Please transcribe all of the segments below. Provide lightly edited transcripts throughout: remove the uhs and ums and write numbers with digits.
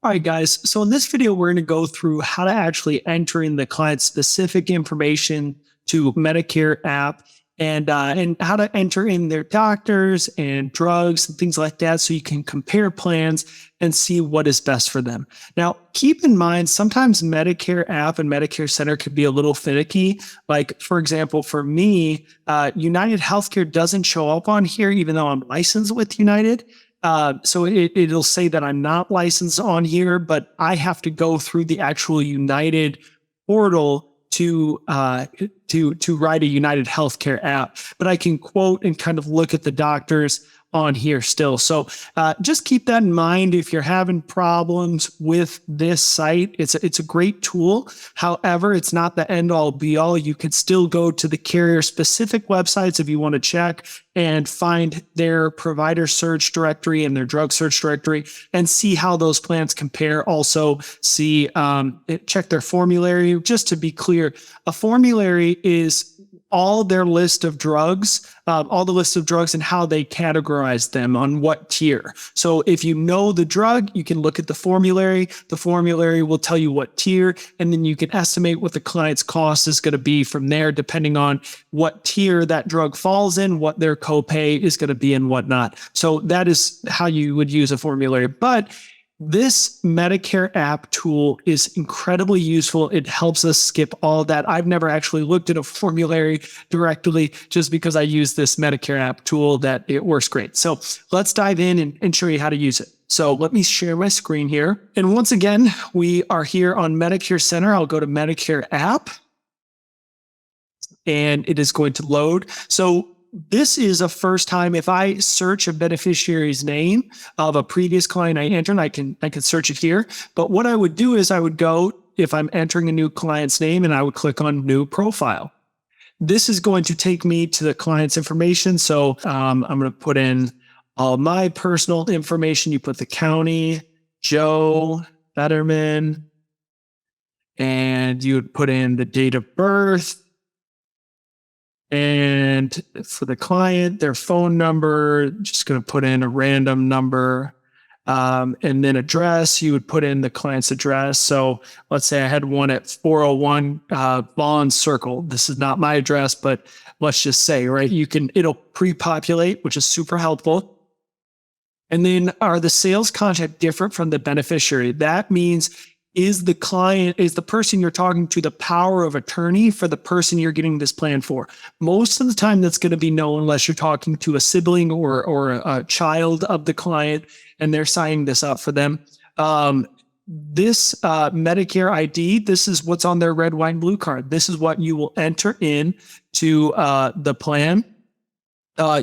All right, guys. So in this video, we're going to go through how to actually enter in the client specific information to Medicare app and how to enter in their doctors and drugs and things like that so you can compare plans and see what is best for them. Now, keep in mind, sometimes Medicare app and Medicare Center could be a little finicky. Like, for example, for me, United Healthcare doesn't show up on here, even though I'm licensed with United. So it'll say that I'm not licensed on here, but I have to go through the actual United portal to write a United Healthcare app. But I can quote and kind of look at the doctors on here still. So just keep that in mind if you're having problems with this site. It's a great tool. However, it's not the end all be all. You could still go to the carrier specific websites if you want to check and find their provider search directory and their drug search directory and see how those plans compare. Also see, check their formulary. Just to be clear, a formulary is all their list of drugs, all the lists of drugs and how they categorize them on what tier. So if you know the drug, you can look at the formulary. The formulary will tell you what tier, and then you can estimate what the client's cost is going to be from there, depending on what tier that drug falls in, what their copay is going to be and whatnot. So that is how you would use a formulary. But this Medicare app tool is incredibly useful. It helps us skip all that. I've never actually looked at a formulary directly just because I use this Medicare app tool that it works great. So let's dive in and show you how to use it. So let me share my screen here. And once again, we are here on Medicare Center. I'll go to Medicare app and it is going to load. So this is a first time. If I search a beneficiary's name of a previous client I entered, I can search it here. But what I would do is I would go, if I'm entering a new client's name, and I would click on new profile. This is going to take me to the client's information. So I'm going to put in all my personal information. You put the county, Joe Fetterman, and you would put in the date of birth. And for the client, their phone number, just going to put in a random number. And then address, you would put in the client's address. So let's say I had one at 401 Bond Circle. This is not my address, but let's just say, right, it'll pre-populate, which is super helpful. And then are the sales contact different from the beneficiary? That means is the person you're talking to the power of attorney for the person you're getting this plan for? Most of the time that's going to be no, unless you're talking to a sibling or a child of the client and they're signing this up for them. This Medicare ID, this is what's on their red, white, and blue card. This is what you will enter in to the plan.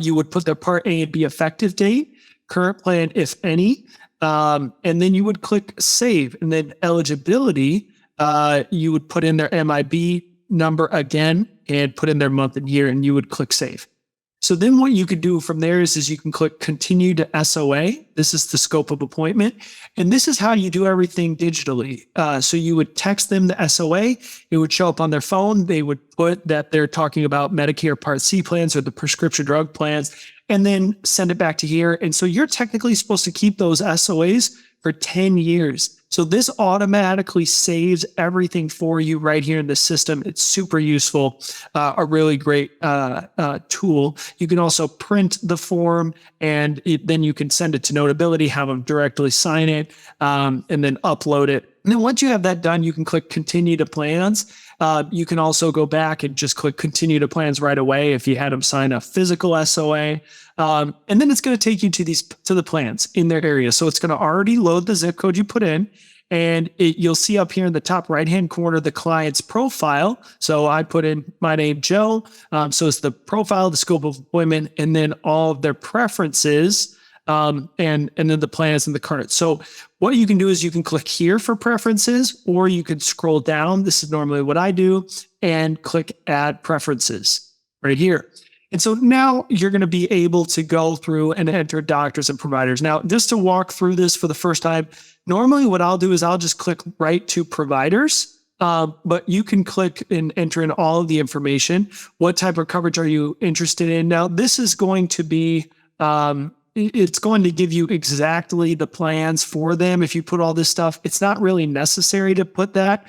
You would put their Part A and B effective date, current plan, if any. And then you would click save, and then eligibility, you would put in their MIB number again and put in their month and year, and you would click save. So then what you could do from there is you can click continue to SOA. This is the scope of appointment. And this is how you do everything digitally. So you would text them the SOA. It would show up on their phone. They would put that they're talking about Medicare Part C plans or the prescription drug plans, and then send it back to here. And so you're technically supposed to keep those SOAs for 10 years. So this automatically saves everything for you right here in the system. It's super useful, a really great tool. You can also print the form and then you can send it to Notability, have them directly sign it, and then upload it. And then once you have that done, you can click continue to plans. You can also go back and just click continue to plans right away if you had them sign a physical SOA. And then it's going to take you to the plans in their area. So it's going to already load the zip code you put in, and you'll see up here in the top right-hand corner the client's profile. So I put in my name, Joe. So it's the profile, the scope of appointment, and then all of their preferences, and then the plans and the current. So what you can do is you can click here for preferences, or you can scroll down. This is normally what I do, and click add preferences right here. And so now you're going to be able to go through and enter doctors and providers. Now, just to walk through this for the first time, normally what I'll do is I'll just click right to providers, but you can click and enter in all of the information. What type of coverage are you interested in? Now, this is going to be it's going to give you exactly the plans for them. If you put all this stuff, it's not really necessary to put that.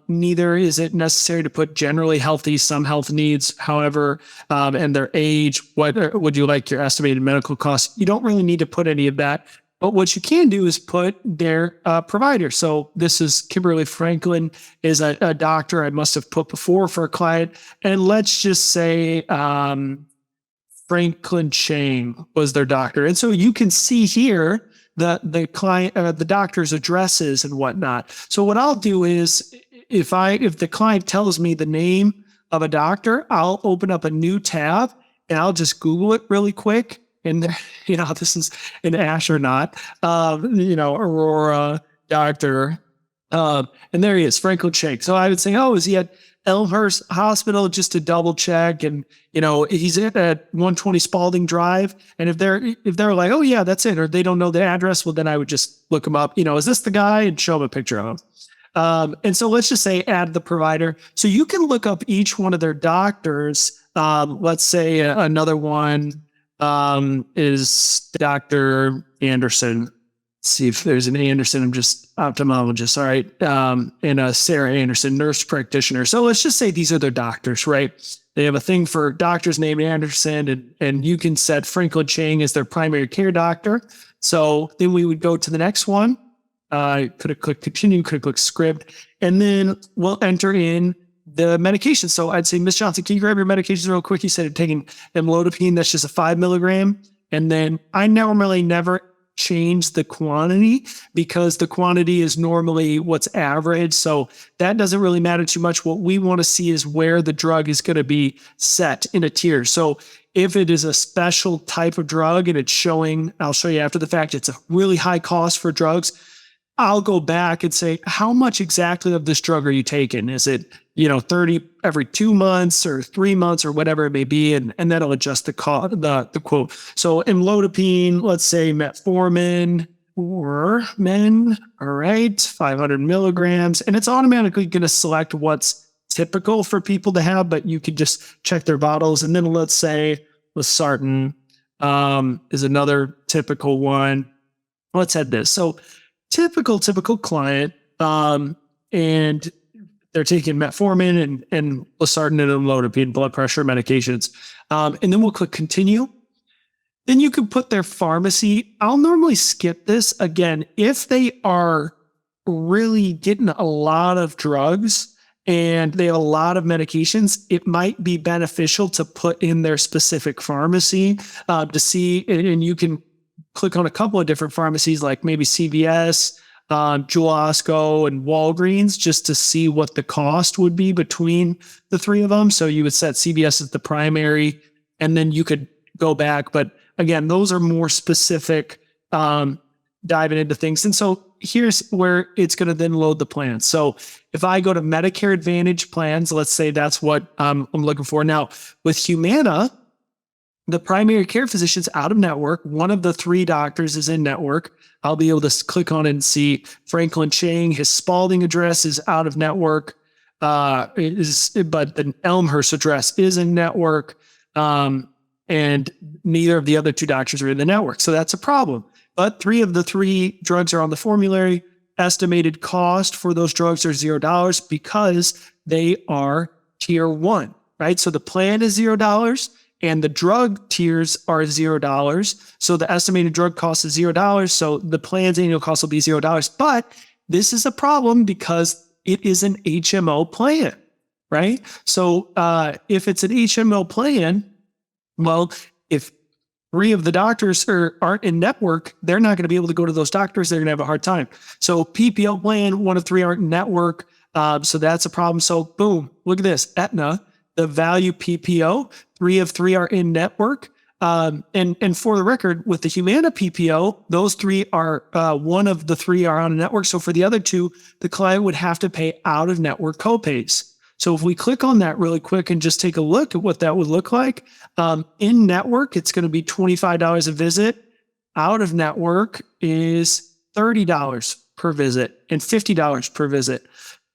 Neither is it necessary to put generally healthy, some health needs, however, and their age. What would you like your estimated medical costs? You don't really need to put any of that. But what you can do is put their provider. So this is Kimberly Franklin is a doctor I must have put before for a client. And let's just say Franklin Chang was their doctor. And so you can see here the client, the doctor's addresses and whatnot. So what I'll do is if the client tells me the name of a doctor, I'll open up a new tab and I'll just Google it really quick. And, this is an astronaut, Aurora doctor. And there he is, Franklin Chang. So I would say, is he at Elmhurst Hospital, just to double check? And, he's at 120 Spalding Drive. And if they're like, oh yeah, that's it, or they don't know the address, well, then I would just look him up. Is this the guy? And show him a picture of him. And so let's just say add the provider. So you can look up each one of their doctors. Let's say another one is Dr. Anderson. Let's see if there's an Anderson. I'm just ophthalmologist. All right. And Sarah Anderson, nurse practitioner. So let's just say these are their doctors, right? They have a thing for doctors named Anderson, and you can set Franklin Chang as their primary care doctor. So then we would go to the next one. Could have clicked continue, could have clicked script, and then we'll enter in the medication. So I'd say, Miss Johnson, can you grab your medications real quick? You said you're taking amlodipine. That's just a 5 milligram. And then I normally never change the quantity because the quantity is normally what's average. So that doesn't really matter too much. What we want to see is where the drug is going to be set in a tier. So if it is a special type of drug and it's showing, I'll show you after the fact, it's a really high cost for drugs, I'll go back and say, how much exactly of this drug are you taking? Is it, 30 every 2 months or 3 months or whatever it may be? And that'll adjust the quote. So amlodipine, let's say metformin or men, all right, 500 milligrams. And it's automatically going to select what's typical for people to have, but you could just check their bottles. And then let's say losartan is another typical one. Let's add this. So typical client, and they're taking metformin and losartan and amlodipine, blood pressure medications. And then we'll click continue. Then you can put their pharmacy. I'll normally skip this. Again, if they are really getting a lot of drugs and they have a lot of medications, it might be beneficial to put in their specific pharmacy to see, and you can click on a couple of different pharmacies, like maybe CVS, Jewel Osco, and Walgreens, just to see what the cost would be between the three of them. So you would set CVS as the primary, and then you could go back. But again, those are more specific, diving into things. And so here's where it's going to then load the plan. So if I go to Medicare Advantage plans, let's say that's what I'm looking for. Now with Humana, the primary care physician's out of network. One of the three doctors is in network. I'll be able to click on it and see Franklin Chang. His Spalding address is out of network, but the Elmhurst address is in network, and neither of the other two doctors are in the network. So that's a problem. But 3 of the 3 drugs are on the formulary. Estimated cost for those drugs are $0 because they are tier 1, right? So the plan is $0. And the drug tiers are $0. So the estimated drug cost is $0. So the plan's annual cost will be $0. But this is a problem because it is an HMO plan, right? So if it's an HMO plan, well, if 3 of the doctors aren't in network, they're not going to be able to go to those doctors. They're going to have a hard time. So PPO plan, 1 of 3 aren't in network. So that's a problem. So boom, look at this, Aetna. The value PPO, 3 of 3 are in network. And for the record, with the Humana PPO, those 3 are, 1 of the 3 are on a network. So for the other 2, the client would have to pay out of network copays. So if we click on that really quick and just take a look at what that would look like, in network, it's going to be $25 a visit. Out of network is $30 per visit and $50 per visit.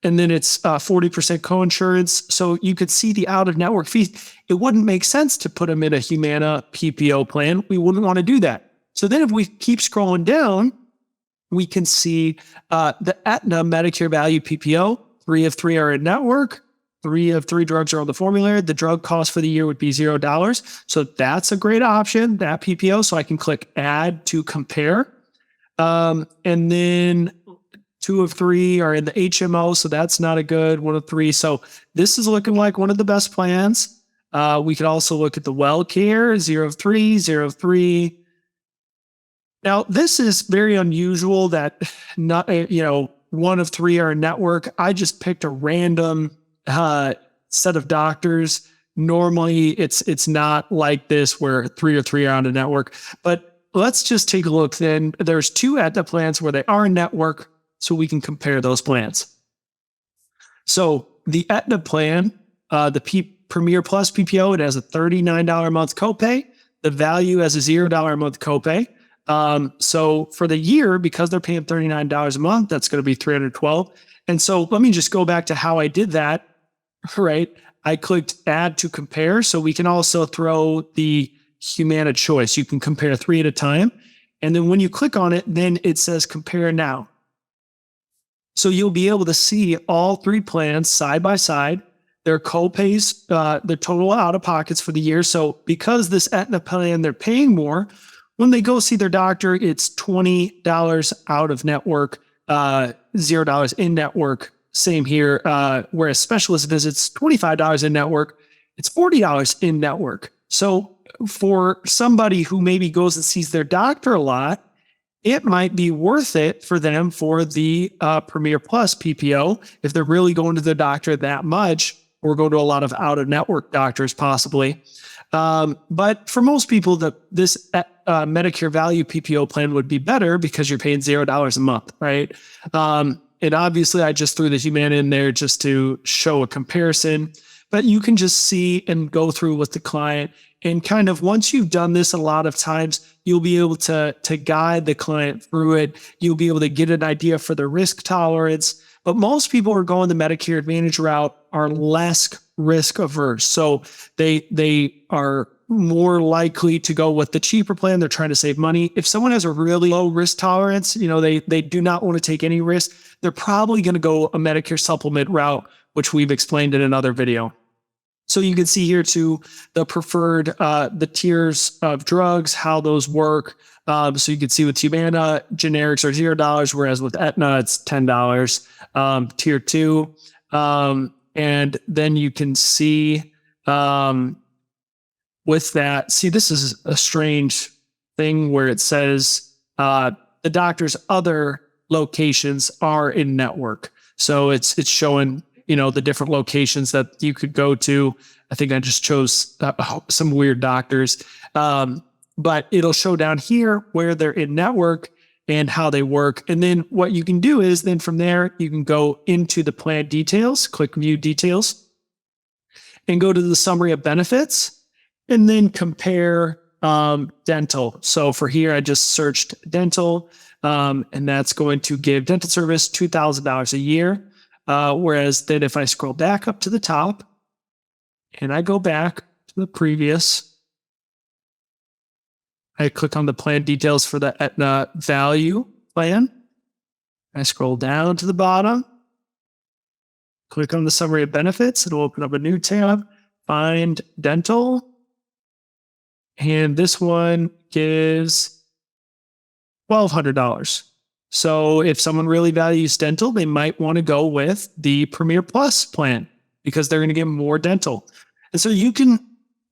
And then it's 40% coinsurance. So you could see the out-of-network fees. It wouldn't make sense to put them in a Humana PPO plan. We wouldn't want to do that. So then if we keep scrolling down, we can see the Aetna Medicare Value PPO, 3 of 3 are in network, 3 of 3 drugs are on the formulary. The drug cost for the year would be $0. So that's a great option, that PPO. So I can click add to compare. And then 2 of 3 are in the HMO. So that's not a good 1 of 3. So this is looking like one of the best plans. We could also look at the WellCare, 0 of 3, 0 of 3. Now, this is very unusual that not, 1 of 3 are in network. I just picked a random set of doctors. Normally, it's not like this where 3 of 3 are on a network. But let's just take a look then. There's 2 Aetna plans where they are in network, so we can compare those plans. So the Aetna plan, the Premier Plus PPO, it has a $39 a month copay. The Value has a $0 a month copay. So for the year, because they're paying $39 a month, that's going to be $312. And so let me just go back to how I did that, right? I clicked add to compare. So we can also throw the Humana choice. You can compare 3 at a time. And then when you click on it, then it says compare now. So you'll be able to see all 3 plans side by side, their copays, their total out of pockets for the year. So because this Aetna plan, they're paying more, when they go see their doctor, it's $20 out of network, $0 in network. Same here. Whereas specialist visits, $25 in network, it's $40 in network. So for somebody who maybe goes and sees their doctor a lot, it might be worth it for them for the Premier Plus PPO if they're really going to the doctor that much, or go to a lot of out-of-network doctors possibly. But for most people, this Medicare Value PPO plan would be better because you're paying $0 a month, right? And obviously, I just threw the Humana in there just to show a comparison. But you can just see and go through with the client. And kind of once you've done this a lot of times, you'll be able to guide the client through it. You'll be able to get an idea for the risk tolerance. But most people who are going the Medicare Advantage route are less risk averse. So they are more likely to go with the cheaper plan. They're trying to save money. If someone has a really low risk tolerance, they do not want to take any risk, they're probably going to go a Medicare supplement route, which we've explained in another video. So you can see here too, the preferred, the tiers of drugs, how those work. So you can see with Humana, generics are $0, whereas with Aetna, it's $10, tier 2. And then you can see with that, this is a strange thing where it says the doctor's other locations are in network. So it's showing, the different locations that you could go to. I think I just chose some weird doctors. But it'll show down here where they're in network and how they work. And then what you can do is then from there, you can go into the plan details, click view details, and go to the summary of benefits, and then compare dental. So for here, I just searched dental, and that's going to give dental service $2,000 a year. Whereas then if I scroll back up to the top and I go back to the previous, I click on the plan details for the Aetna Value plan. I scroll down to the bottom, click on the summary of benefits. It'll open up a new tab, find dental. And this one gives $1,200. So if someone really values dental, they might want to go with the Premier Plus plan because they're going to get more dental. And so you can,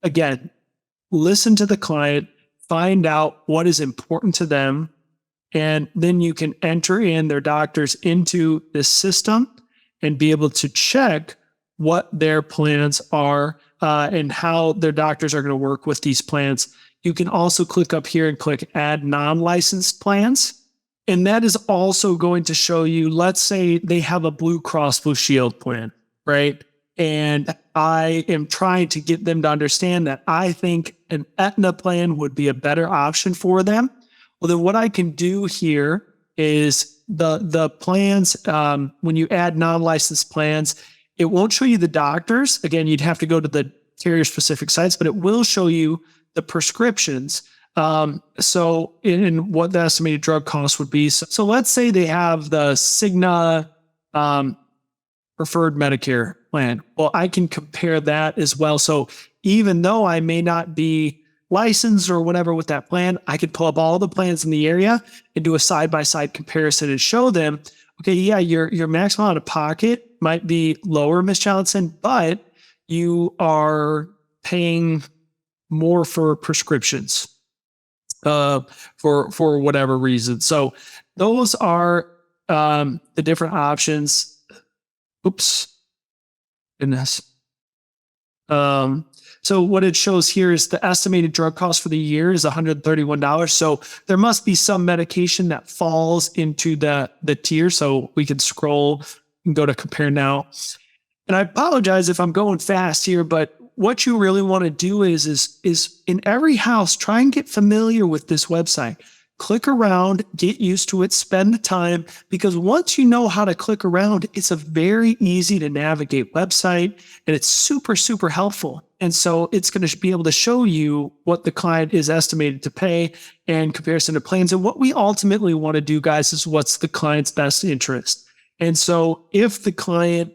again, listen to the client, find out what is important to them, and then you can enter in their doctors into this system and be able to check what their plans are and how their doctors are going to work with these plans. You can also click up here and click add non-licensed plans. And that is also going to show you, let's say they have a Blue Cross Blue Shield plan, right? And I am trying to get them to understand that I think an Aetna plan would be a better option for them. Well, then what I can do here is the plans, when you add non-licensed plans, it won't show you the doctors. Again, you'd have to go to the carrier-specific sites, but it will show you the prescriptions So in what the estimated drug cost would be. So let's say they have the Cigna preferred Medicare plan. Well, I can compare that as well. So even though I may not be licensed or whatever with that plan, I could pull up all the plans in the area and do a side-by-side comparison and show them, okay, yeah, your maximum out of pocket might be lower, Ms. Johnson, but you are paying more for prescriptions for whatever reason. So those are the different options. Oops, goodness. So what it shows here is the estimated drug cost for the year is $131. So there must be some medication that falls into the tier. So we can scroll and go to compare now. And I apologize if I'm going fast here, but what you really want to do is in every house, try and get familiar with this website. Click around, get used to it, spend the time, because once you know how to click around, it's a very easy to navigate website, and it's super, super helpful. And so it's going to be able to show you what the client is estimated to pay in comparison to plans. And what we ultimately want to do, guys, is what's the client's best interest. And so if the client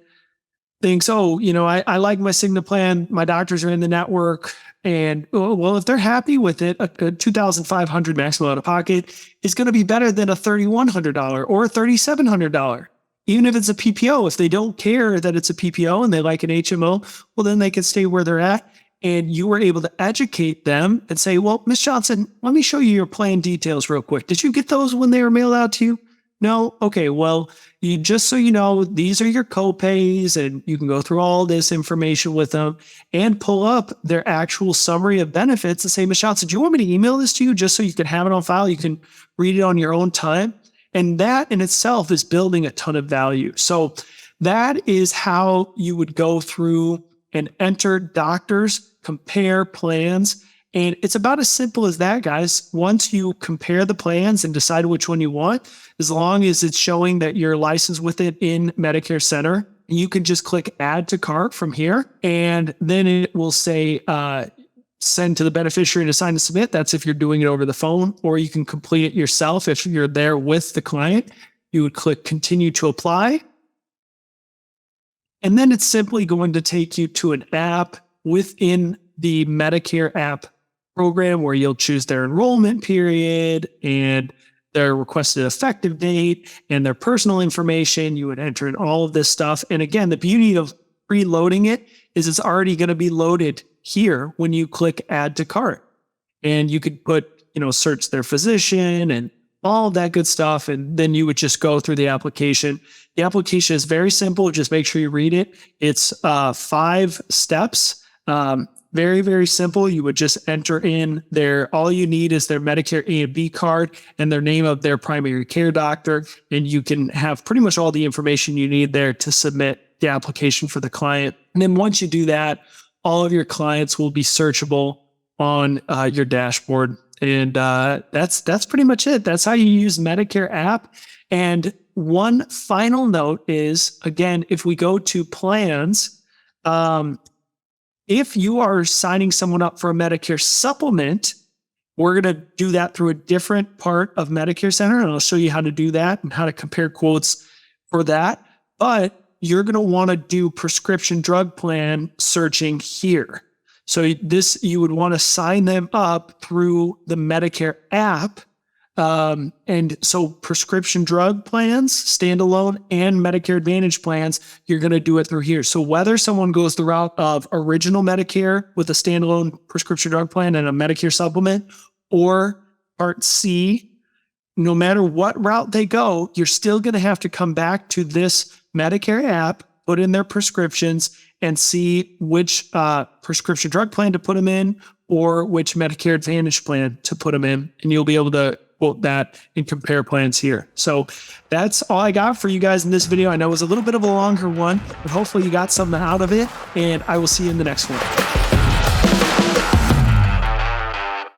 thinks, oh, I like my Cigna plan, my doctors are in the network, and well, if they're happy with it, a $2,500 maximum out of pocket is going to be better than a $3,100 or a $3,700. Even if it's a PPO, if they don't care that it's a PPO and they like an HMO, well, then they can stay where they're at. And you were able to educate them and say, well, Ms. Johnson, let me show you your plan details real quick. Did you get those when they were mailed out to you? No? Okay, well, just so you know, these are your copays, and you can go through all this information with them and pull up their actual summary of benefits and say, Ms. Johnson, do you want me to email this to you just so you can have it on file? You can read it on your own time. And that in itself is building a ton of value. So that is how you would go through and enter doctors, compare plans. And it's about as simple as that, guys. Once you compare the plans and decide which one you want, as long as it's showing that you're licensed with it in Medicare Center, you can just click add to cart from here. And then it will say, send to the beneficiary and assign to submit. That's if you're doing it over the phone, or you can complete it yourself. If you're there with the client, you would click continue to apply. And then it's simply going to take you to an app within the Medicare app program where you'll choose their enrollment period and their requested effective date and their personal information. You would enter in all of this stuff. And again, the beauty of preloading it is it's already going to be loaded here when you click add to cart. And you could put, search their physician and all that good stuff. And then you would just go through the application. The application is very simple. Just make sure you read it. It's 5 steps. Very, very simple. You would just enter in all you need is their Medicare A and B card and their name of their primary care doctor. And you can have pretty much all the information you need there to submit the application for the client. And then once you do that, all of your clients will be searchable on your dashboard. And that's pretty much it. That's how you use Medicare app. And one final note is, again, if we go to plans, if you are signing someone up for a Medicare supplement, we're going to do that through a different part of Medicare Center, and I'll show you how to do that and how to compare quotes for that. But you're going to want to do prescription drug plan searching here. So you would want to sign them up through the Medicare app. And so prescription drug plans, standalone, and Medicare Advantage plans, you're going to do it through here. So whether someone goes the route of original Medicare with a standalone prescription drug plan and a Medicare supplement, or Part C, no matter what route they go, you're still going to have to come back to this Medicare app, put in their prescriptions, and see which prescription drug plan to put them in or which Medicare Advantage plan to put them in. And you'll be able to quote that and compare plans here. So that's all I got for you guys in this video. I know it was a little bit of a longer one, but hopefully you got something out of it, and I will see you in the next one.